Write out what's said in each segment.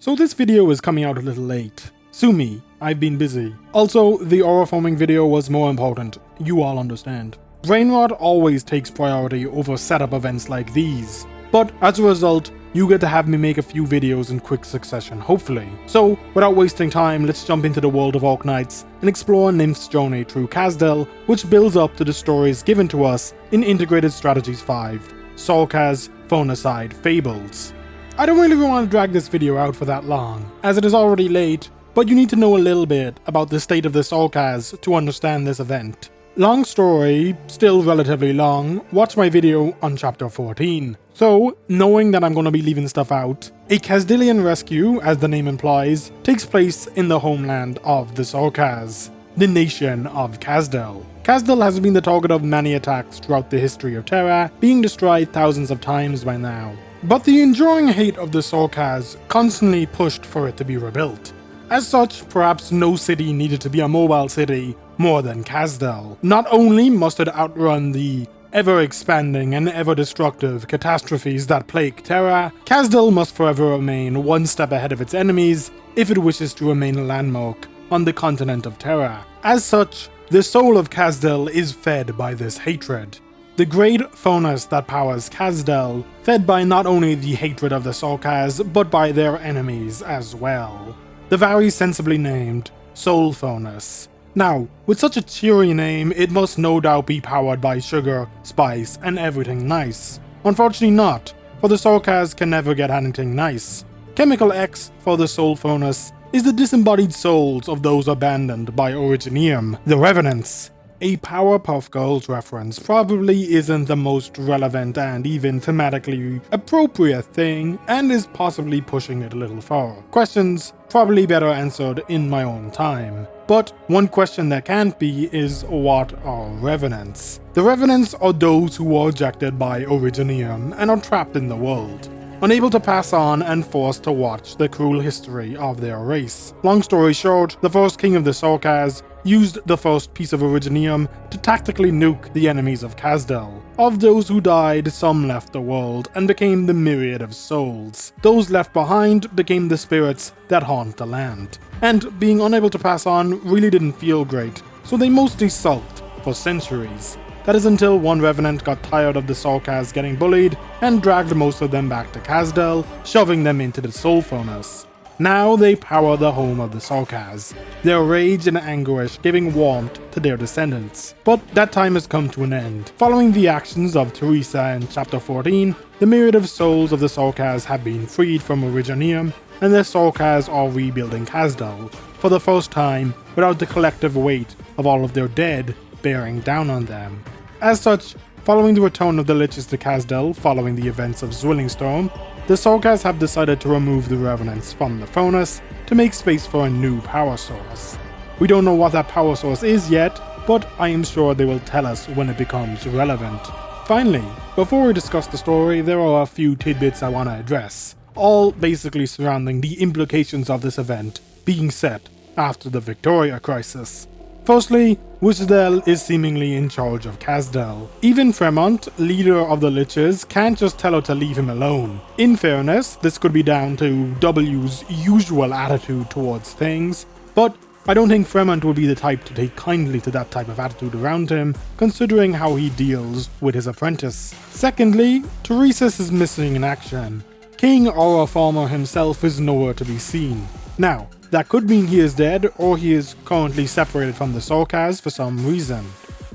So this video is coming out a little late. Sue me, I've been busy. Also, the aura forming video was more important, you all understand. Brainrot always takes priority over setup events like these, but as a result, you get to have me make a few videos in quick succession, hopefully. So, without wasting time, let's jump into the world of Arknights and explore Nymph's journey through Kazdel, which builds up to the stories given to us in Integrated Strategies 5, Sorkaz Phonocide Fables. I don't really want to drag this video out for that long, as it is already late, but you need to know a little bit about the state of the Sorkaz to understand this event. Long story, still relatively long, watch my video on chapter 14. So, knowing that I'm going to be leaving stuff out, a Kazdelian rescue, as the name implies, takes place in the homeland of the Sorkaz, the nation of Kazdel. Kazdel has been the target of many attacks throughout the history of Terra, being destroyed thousands of times by now. But the enduring hate of the Sorkaz constantly pushed for it to be rebuilt. As such, perhaps no city needed to be a mobile city more than Kazdel. Not only must it outrun the ever-expanding and ever-destructive catastrophes that plague Terra, Kazdel must forever remain one step ahead of its enemies if it wishes to remain a landmark on the continent of Terra. As such, the soul of Kazdel is fed by this hatred. The great furnace that powers Kazdel, fed by not only the hatred of the Sorkaz, but by their enemies as well. The very sensibly named Soul Furnace. Now, with such a cheery name, it must no doubt be powered by sugar, spice, and everything nice. Unfortunately not, for the Sorkaz can never get anything nice. Chemical X for the Soul Furnace is the disembodied souls of those abandoned by Originium, the Revenants. A Powerpuff Girls reference probably isn't the most relevant and even thematically appropriate thing, and is possibly pushing it a little far. Questions probably better answered in my own time. But one question that can't be is, what are Revenants? The Revenants are those who are ejected by Originium and are trapped in the world, unable to pass on and forced to watch the cruel history of their race. Long story short, the first king of the Sorkaz used the first piece of Originium to tactically nuke the enemies of Kazdel. Of those who died, some left the world and became the myriad of souls. Those left behind became the spirits that haunt the land. And being unable to pass on really didn't feel great, so they mostly sulked for centuries. That is until one Revenant got tired of the Sorkaz getting bullied and dragged most of them back to Kazdel, shoving them into the Soul Furnace. Now they power the home of the Sorkaz, their rage and anguish giving warmth to their descendants. But that time has come to an end. Following the actions of Teresa in chapter 14, the myriad of souls of the Sorkaz have been freed from Originium, and the Sorkaz are rebuilding Kazdel, for the first time without the collective weight of all of their dead bearing down on them. As such, following the return of the Liches to Kazdel following the events of Zwillingstorm, the Sorkaz have decided to remove the Revenants from the furnace to make space for a new power source. We don't know what that power source is yet, but I am sure they will tell us when it becomes relevant. Finally, before we discuss the story, there are a few tidbits I want to address, all basically surrounding the implications of this event being set after the Victoria crisis. Firstly, Kazdel is seemingly in charge of Kazdel. Even Fremont, leader of the Liches, can't just tell her to leave him alone. In fairness, this could be down to W's usual attitude towards things, but I don't think Fremont would be the type to take kindly to that type of attitude around him, considering how he deals with his apprentice. Secondly, Teresa's is missing in action. King Aura Farmer himself is nowhere to be seen. Now, that could mean he is dead, or he is currently separated from the Sorkaz for some reason.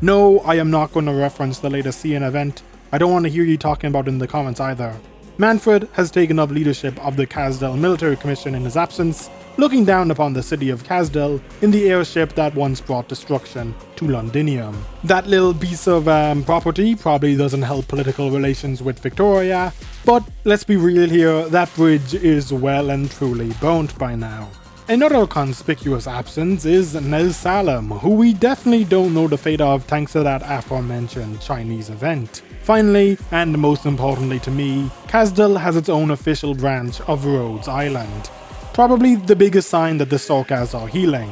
No, I am not going to reference the latest CN event. I don't want to hear you talking about it in the comments either. Manfred has taken up leadership of the Kazdel Military Commission in his absence, looking down upon the city of Kazdel in the airship that once brought destruction to Londinium. That little piece of property probably doesn't help political relations with Victoria, but let's be real here, that bridge is well and truly burnt by now. Another conspicuous absence is Nel Salem, who we definitely don't know the fate of thanks to that aforementioned Chinese event. Finally, and most importantly to me, Kazdel has its own official branch of Rhodes Island. Probably the biggest sign that the Sorkaz are healing.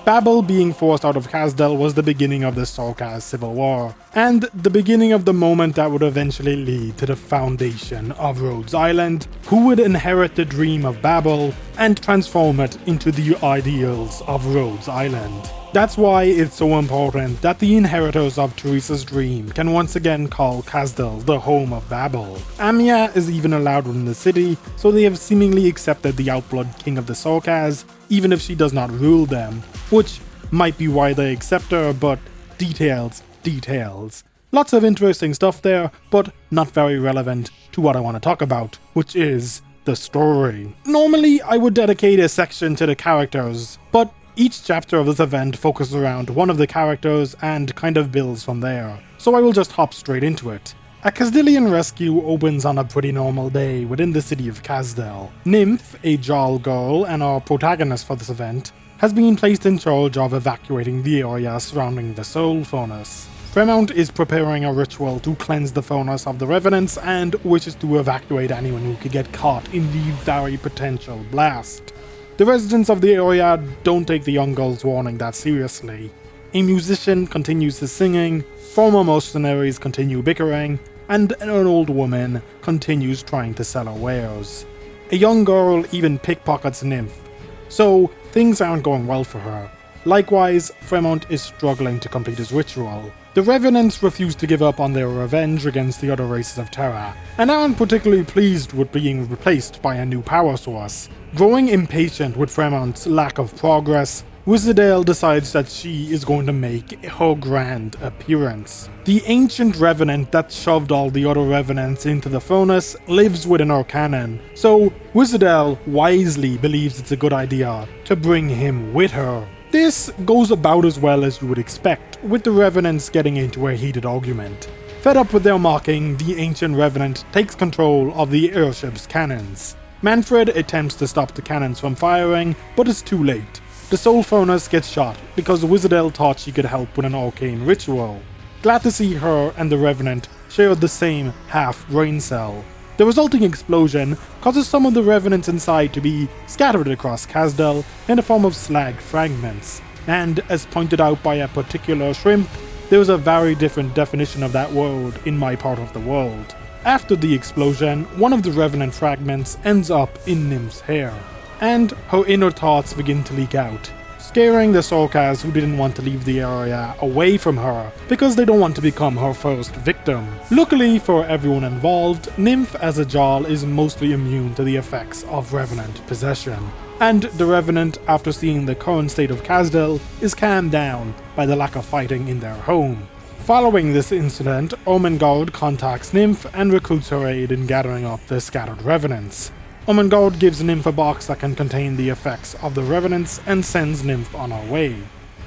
Babel being forced out of Kazdel was the beginning of the Soulcast civil war, and the beginning of the moment that would eventually lead to the foundation of Rhodes Island, who would inherit the dream of Babel and transform it into the ideals of Rhodes Island. That's why it's so important that the inheritors of Teresa's dream can once again call Kazdel the home of Babel. Amia is even allowed within the city, so they have seemingly accepted the Outblood King of the Soulcast, even if she does not rule them, which might be why they accept her, but details. Lots of interesting stuff there, but not very relevant to what I want to talk about, which is the story. Normally, I would dedicate a section to the characters, but each chapter of this event focuses around one of the characters and kind of builds from there, so I will just hop straight into it. A Kazdelian rescue opens on a pretty normal day within the city of Kazdel. Nymph, a Jarl girl and our protagonist for this event, has been placed in charge of evacuating the area surrounding the Soul Furnace. Fremont is preparing a ritual to cleanse the furnace of the Revenants and wishes to evacuate anyone who could get caught in the very potential blast. The residents of the area don't take the young girl's warning that seriously. A musician continues his singing, former mercenaries continue bickering, and an old woman continues trying to sell her wares. A young girl even pickpockets Nymph, so things aren't going well for her. Likewise, Fremont is struggling to complete his ritual. The Revenants refuse to give up on their revenge against the other races of Terra, and aren't particularly pleased with being replaced by a new power source. Growing impatient with Fremont's lack of progress, Wizardale decides that she is going to make her grand appearance. The ancient Revenant that shoved all the other Revenants into the furnace lives within her canon, so Wizardale wisely believes it's a good idea to bring him with her. This goes about as well as you would expect, with the Revenants getting into a heated argument. Fed up with their mocking, the ancient Revenant takes control of the airship's cannons. Manfred attempts to stop the cannons from firing, but it's too late. The Soul Furnace gets shot because Wizardale thought she could help with an arcane ritual. Glad to see her and the Revenant share the same half-brain cell. The resulting explosion causes some of the Revenants inside to be scattered across Kazdel in the form of slag fragments, and as pointed out by a particular shrimp, there is a very different definition of that word in my part of the world. After the explosion, one of the Revenant fragments ends up in Nymph's hair, and her inner thoughts begin to leak out, scaring the Soulcast who didn't want to leave the area away from her because they don't want to become her first victim. Luckily for everyone involved, Nymph as a Jarl is mostly immune to the effects of Revenant possession, and the Revenant, after seeing the current state of Kazdel, is calmed down by the lack of fighting in their home. Following this incident, Ermengarde contacts Nymph and recruits her aid in gathering up the scattered Revenants. Ermengarde gives Nymph a box that can contain the effects of the Revenants and sends Nymph on her way.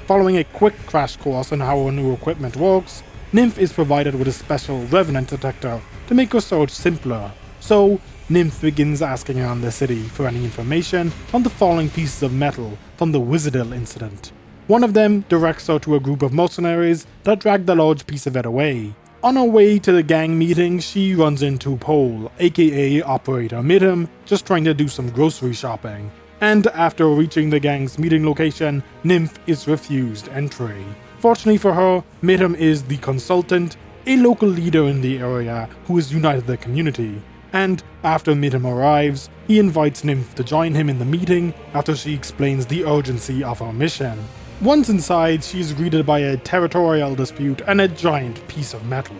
Following a quick crash course on how her new equipment works, Nymph is provided with a special Revenant detector to make her search simpler, so Nymph begins asking around the city for any information on the falling pieces of metal from the Wizardale incident. One of them directs her to a group of mercenaries that dragged a large piece of it away. On her way to the gang meeting, she runs into Pole, aka Operator Midham, just trying to do some grocery shopping. And after reaching the gang's meeting location, Nymph is refused entry. Fortunately for her, Midham is the consultant, a local leader in the area who has united the community. And after Midham arrives, he invites Nymph to join him in the meeting after she explains the urgency of her mission. Once inside, she is greeted by a territorial dispute and a giant piece of metal.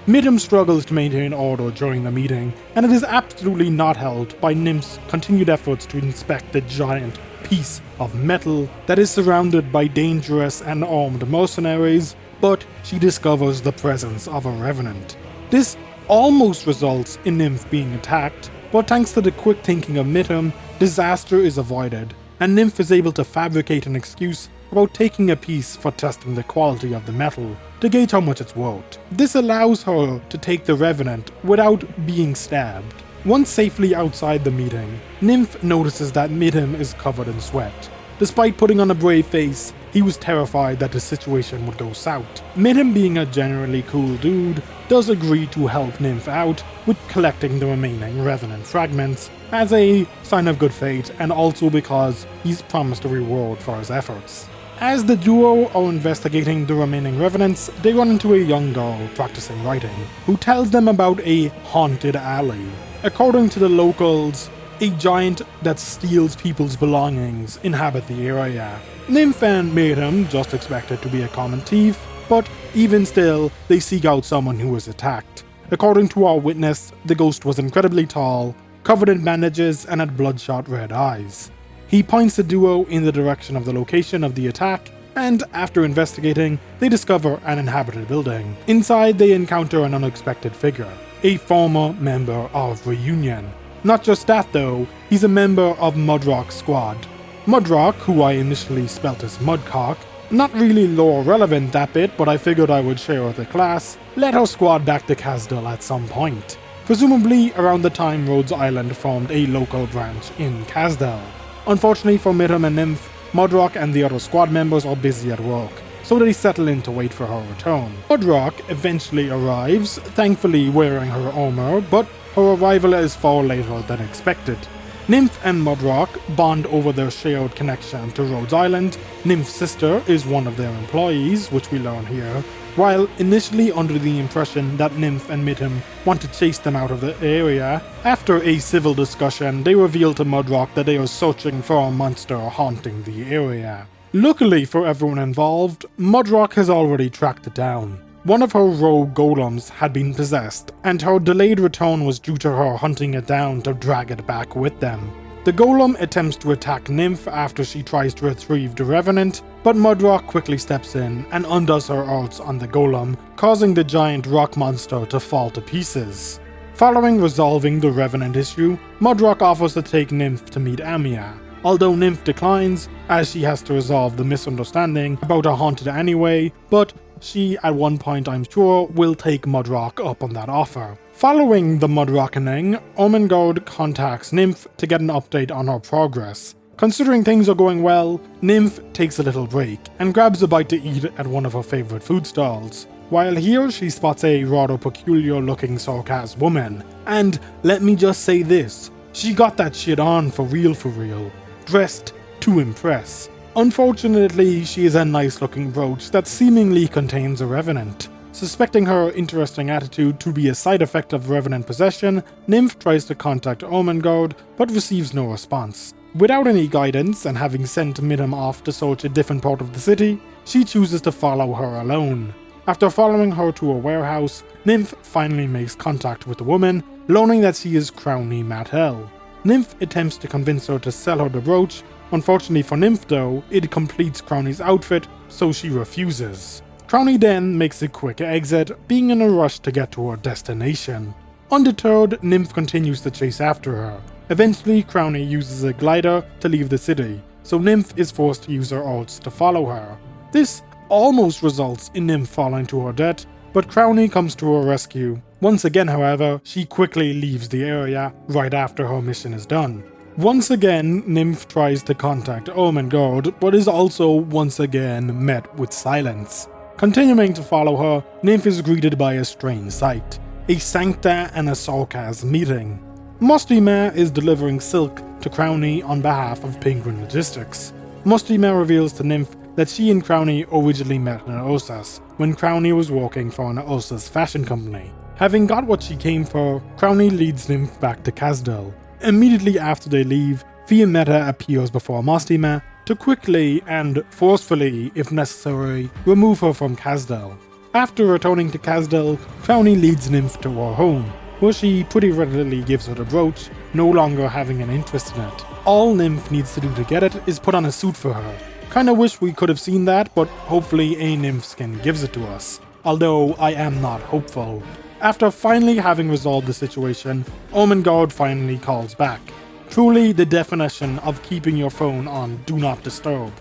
Midham struggles to maintain order during the meeting, and it is absolutely not helped by Nymph's continued efforts to inspect the giant piece of metal that is surrounded by dangerous and armed mercenaries, but she discovers the presence of a Revenant. This almost results in Nymph being attacked, but thanks to the quick thinking of Midham, disaster is avoided, and Nymph is able to fabricate an excuse about taking a piece for testing the quality of the metal to gauge how much it's worth. This allows her to take the Revenant without being stabbed. Once safely outside the meeting, Nymph notices that Midham is covered in sweat. Despite putting on a brave face, he was terrified that the situation would go south. Midham, being a generally cool dude, does agree to help Nymph out with collecting the remaining Revenant fragments as a sign of good fate and also because he's promised a reward for his efforts. As the duo are investigating the remaining revenants, they run into a young girl practicing writing, who tells them about a haunted alley. According to the locals, a giant that steals people's belongings inhabit the area. Nymph and Mayhem just expect it to be a common thief, but even still, they seek out someone who was attacked. According to our witness, the ghost was incredibly tall, covered in bandages, and had bloodshot red eyes. He points the duo in the direction of the location of the attack, and after investigating, they discover an inhabited building. Inside, they encounter an unexpected figure, a former member of Reunion. Not just that though, he's a member of Mudrock's squad. Mudrock, who I initially spelt as Mudcock, not really lore relevant that bit, but I figured I would share with the class, led her squad back to Kazdel at some point. Presumably around the time Rhodes Island formed a local branch in Kazdel. Unfortunately for Mitham and Nymph, Mudrock and the other squad members are busy at work, so they settle in to wait for her return. Mudrock eventually arrives, thankfully wearing her armor, but her arrival is far later than expected. Nymph and Mudrock bond over their shared connection to Rhodes Island. Nymph's sister is one of their employees, which we learn here, while initially under the impression that Nymph and Mitham want to chase them out of the area. After a civil discussion, they reveal to Mudrock that they are searching for a monster haunting the area. Luckily for everyone involved, Mudrock has already tracked it down. One of her rogue golems had been possessed, and her delayed return was due to her hunting it down to drag it back with them. The golem attempts to attack Nymph after she tries to retrieve the revenant, but Mudrock quickly steps in and undoes her arts on the golem, causing the giant rock monster to fall to pieces. Following resolving the revenant issue, Mudrock offers to take Nymph to meet Amia, although Nymph declines, as she has to resolve the misunderstanding about her haunted anyway, but she, at one point I'm sure, will take Mudrock up on that offer. Following the Mudrockening, Ermengarde contacts Nymph to get an update on her progress. Considering things are going well, Nymph takes a little break and grabs a bite to eat at one of her favorite food stalls. While here, she spots a rather peculiar looking Sarkaz woman, and let me just say this, she got that shit on for real, dressed to impress. Unfortunately, she is a nice looking brooch that seemingly contains a revenant. Suspecting her interesting attitude to be a side effect of revenant possession, Nymph tries to contact Ermengarde, but receives no response. Without any guidance, and having sent Mitham off to search a different part of the city, she chooses to follow her alone. After following her to a warehouse, Nymph finally makes contact with the woman, learning that she is Crownie Mattel. Nymph attempts to convince her to sell her the brooch. Unfortunately for Nymph though, it completes Crownie's outfit, so she refuses. Crownie then makes a quick exit, being in a rush to get to her destination. Undeterred, Nymph continues to chase after her. Eventually, Crownie uses a glider to leave the city, so Nymph is forced to use her arts to follow her. This almost results in Nymph falling to her death, but Crownie comes to her rescue. Once again, however, she quickly leaves the area right after her mission is done. Once again, Nymph tries to contact Ermengarde, but is also once again met with silence. Continuing to follow her, Nymph is greeted by a strange sight, a Sancta and a Sarkaz meeting. Mustima is delivering silk to Crownie on behalf of Penguin Logistics. Mustima reveals to Nymph that she and Crownie originally met in Ursas, when Crownie was working for an Ursas fashion company. Having got what she came for, Crownie leads Nymph back to Kazdel. Immediately after they leave, Fiammetta appears before Mustima to quickly and forcefully, if necessary, remove her from Kazdel. After returning to Kazdel, Crownie leads Nymph to her home, where she pretty readily gives her the brooch, no longer having an interest in it. All Nymph needs to do to get it is put on a suit for her. Kinda wish we could have seen that, but hopefully a Nymph skin gives it to us. Although I am not hopeful. After finally having resolved the situation, Ermengarde finally calls back. Truly the definition of keeping your phone on Do Not Disturb.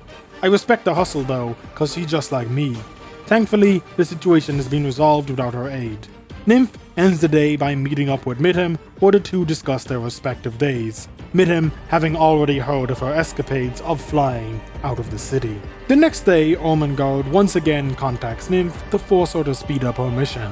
I respect the hustle though, cause she's just like me. Thankfully, the situation has been resolved without her aid. Nymph ends the day by meeting up with Mitham, where the two discuss their respective days, Mitham having already heard of her escapades of flying out of the city. The next day, Ermengarde once again contacts Nymph to force her to speed up her mission.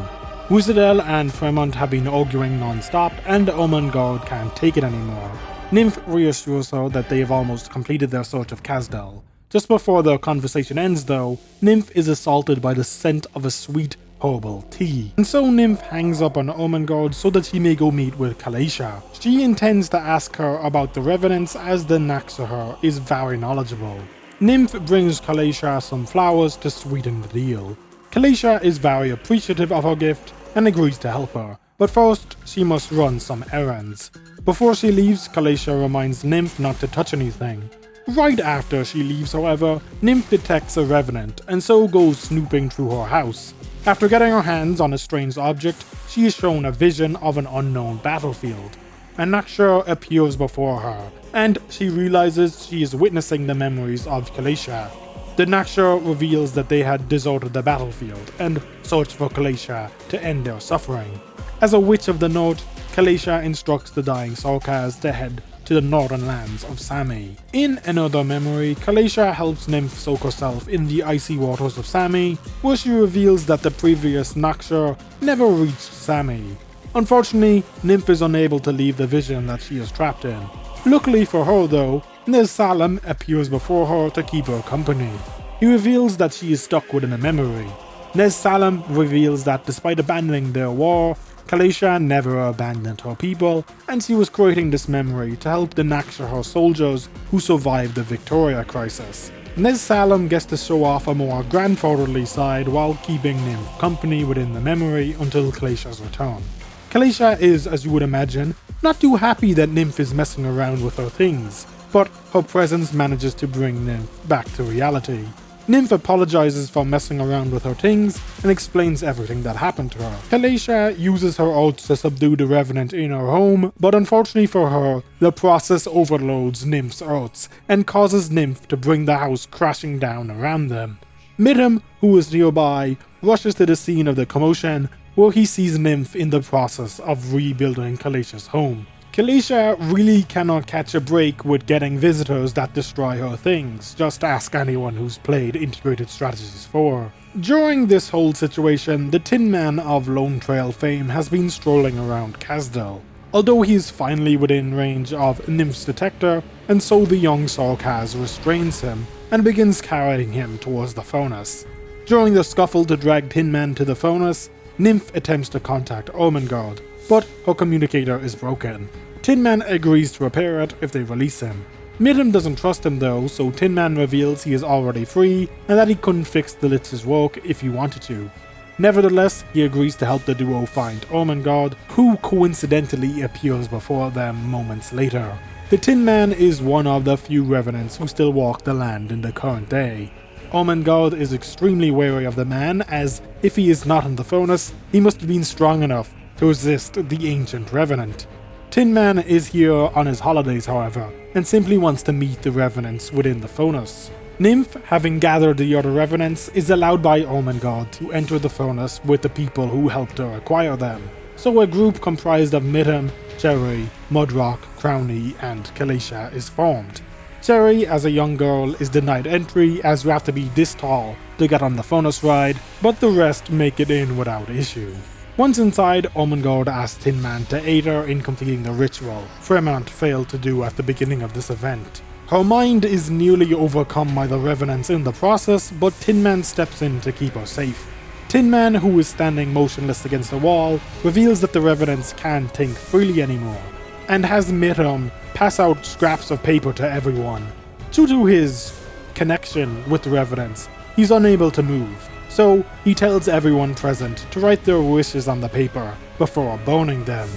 Wizardel and Fremont have been arguing non-stop, and Ermengarde can't take it anymore. Nymph reassures her that they have almost completed their search of Kazdel. Just before the conversation ends though, Nymph is assaulted by the scent of a sweet herbal tea. And so Nymph hangs up on Ermengarde so that she may go meet with Kalaisha. She intends to ask her about the Revenants as the Naxahar is very knowledgeable. Nymph brings Kalaisha some flowers to sweeten the deal. Kalaisha is very appreciative of her gift and agrees to help her, but first she must run some errands. Before she leaves, Kalaisha reminds Nymph not to touch anything. Right after she leaves, however, Nymph detects a Revenant and so goes snooping through her house. After getting her hands on a strange object, she is shown a vision of an unknown battlefield. A Naxahar appears before her, and she realizes she is witnessing the memories of Kalaisha. The Naxahar reveals that they had deserted the battlefield and searched for Kalaisha to end their suffering. As a witch of the North, Kalaisha instructs the dying Sarkaz to head to the northern lands of Sami. In another memory, Kalaisha helps Nymph soak herself in the icy waters of Sami, where she reveals that the previous Naxahar never reached Sami. Unfortunately, Nymph is unable to leave the vision that she is trapped in. Luckily for her though, Nez Salam appears before her to keep her company. He reveals that she is stuck within a memory. Nez Salam reveals that despite abandoning their war, Kalaisha never abandoned her people, and she was creating this memory to help the Naxahar soldiers who survived the Victoria crisis. Nez Salam gets to show off a more grandfatherly side while keeping Nymph company within the memory until Kalaisha's return. Kalaisha is, as you would imagine, not too happy that Nymph is messing around with her things, but her presence manages to bring Nymph back to reality. Nymph apologizes for messing around with her things and explains everything that happened to her. Kalaisha uses her oaths to subdue the Revenant in her home, but unfortunately for her, the process overloads Nymph's oaths and causes Nymph to bring the house crashing down around them. Midham, who is nearby, rushes to the scene of the commotion, where he sees Nymph in the process of rebuilding Kalaisha's home. Kalaisha really cannot catch a break with getting visitors that destroy her things, just ask anyone who's played Integrated Strategies 4. During this whole situation, the Tin Man of Lone Trail fame has been strolling around Kazdel. Although he is finally within range of Nymph's detector, and so the young Sarkaz restrains him and begins carrying him towards the furnace. During the scuffle to drag Tin Man to the furnace, Nymph attempts to contact Ermengarde, but her communicator is broken. Tin Man agrees to repair it if they release him. Midham doesn't trust him though, so Tin Man reveals he is already free and that he couldn't fix the Litz's work if he wanted to. Nevertheless, he agrees to help the duo find Ermengarde, who coincidentally appears before them moments later. The Tin Man is one of the few Revenants who still walk the land in the current day. Ermengarde is extremely wary of the man, as if he is not in the furnace, he must have been strong enough to resist the ancient Revenant. Tin Man is here on his holidays however, and simply wants to meet the Revenants within the furnace. Nymph, having gathered the other Revenants, is allowed by Ermengarde to enter the furnace with the people who helped her acquire them. So a group comprised of Midham, Cherry, Mudrock, Crowny, and Kalaisha is formed. Cherry, as a young girl, is denied entry as you have to be this tall to get on the furnace ride, but the rest make it in without issue. Once inside, Ermengarde asks Tin Man to aid her in completing the ritual Fremont failed to do at the beginning of this event. Her mind is nearly overcome by the Revenants in the process, but Tin Man steps in to keep her safe. Tin Man, who is standing motionless against the wall, reveals that the Revenants can't think freely anymore, and has Midham pass out scraps of paper to everyone. Due to his connection with the Revenants, he's unable to move, so he tells everyone present to write their wishes on the paper before burning them.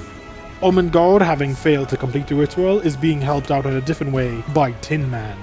Ermengarde, having failed to complete the ritual, is being helped out in a different way by Tin Man.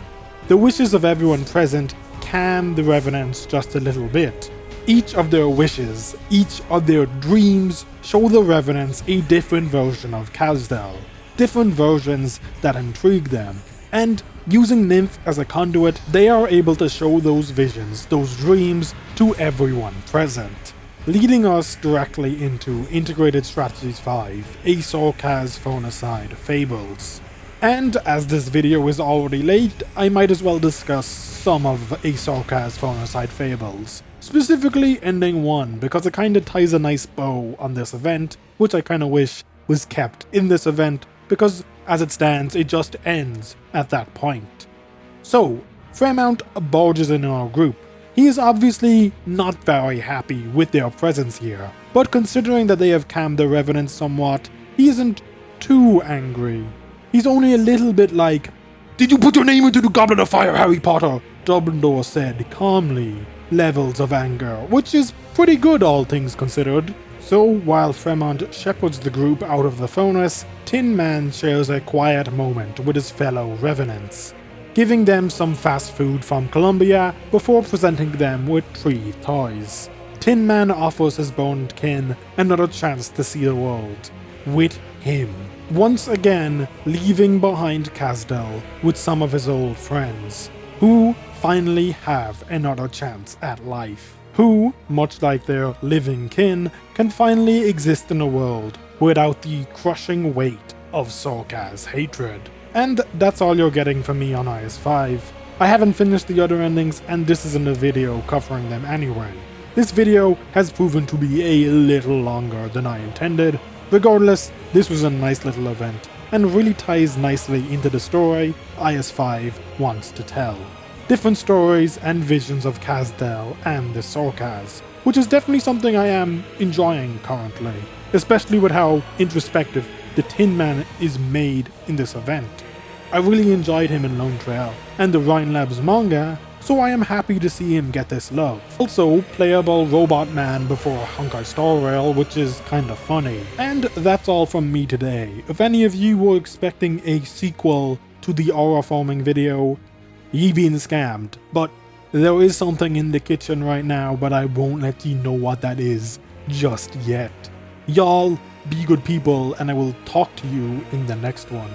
The wishes of everyone present calm the Revenants just a little bit. Each of their wishes, each of their dreams, show the Revenants a different version of Kazdel. Different versions that intrigue them, and using Nymph as a conduit, they are able to show those visions, those dreams, to everyone present, leading us directly into Integrated Strategies 5, A Sarkaz Phonocide Fables. And as this video is already late, I might as well discuss some of A Sarkaz Phonocide Fables, specifically ending 1, because it kinda ties a nice bow on this event, which I kinda wish was kept in this event, because as it stands, it just ends at that point. So, Fremont barges in our group. He is obviously not very happy with their presence here, but considering that they have calmed the Revenants somewhat, he isn't too angry. He's only a little bit like, "Did you put your name into the Goblet of Fire, Harry Potter?" Dumbledore said calmly. Levels of anger, which is pretty good all things considered. So while Fremont shepherds the group out of the furnace, Tin Man shares a quiet moment with his fellow Revenants, giving them some fast food from Columbia before presenting them with 3 toys. Tin Man offers his burned kin another chance to see the world with him, once again leaving behind Kazdel with some of his old friends, who finally have another chance at life, who, much like their living kin, can finally exist in a world without the crushing weight of Sorka's hatred. And that's all you're getting from me on IS-5. I haven't finished the other endings, and this isn't a video covering them anyway. This video has proven to be a little longer than I intended. Regardless, this was a nice little event, and really ties nicely into the story IS-5 wants to tell. Different stories and visions of Kazdel and the Sorkas, which is definitely something I am enjoying currently, especially with how introspective the Tin Man is made in this event. I really enjoyed him in Lone Trail and the Rhine Labs manga, so I am happy to see him get this love. Also, playable Robot Man before Honkai Star Rail, which is kinda funny. And that's all from me today. If any of you were expecting a sequel to the aura forming video, ye been scammed. But there is something in the kitchen right now, but I won't let ye know what that is just yet. Y'all be good people, and I will talk to you in the next one.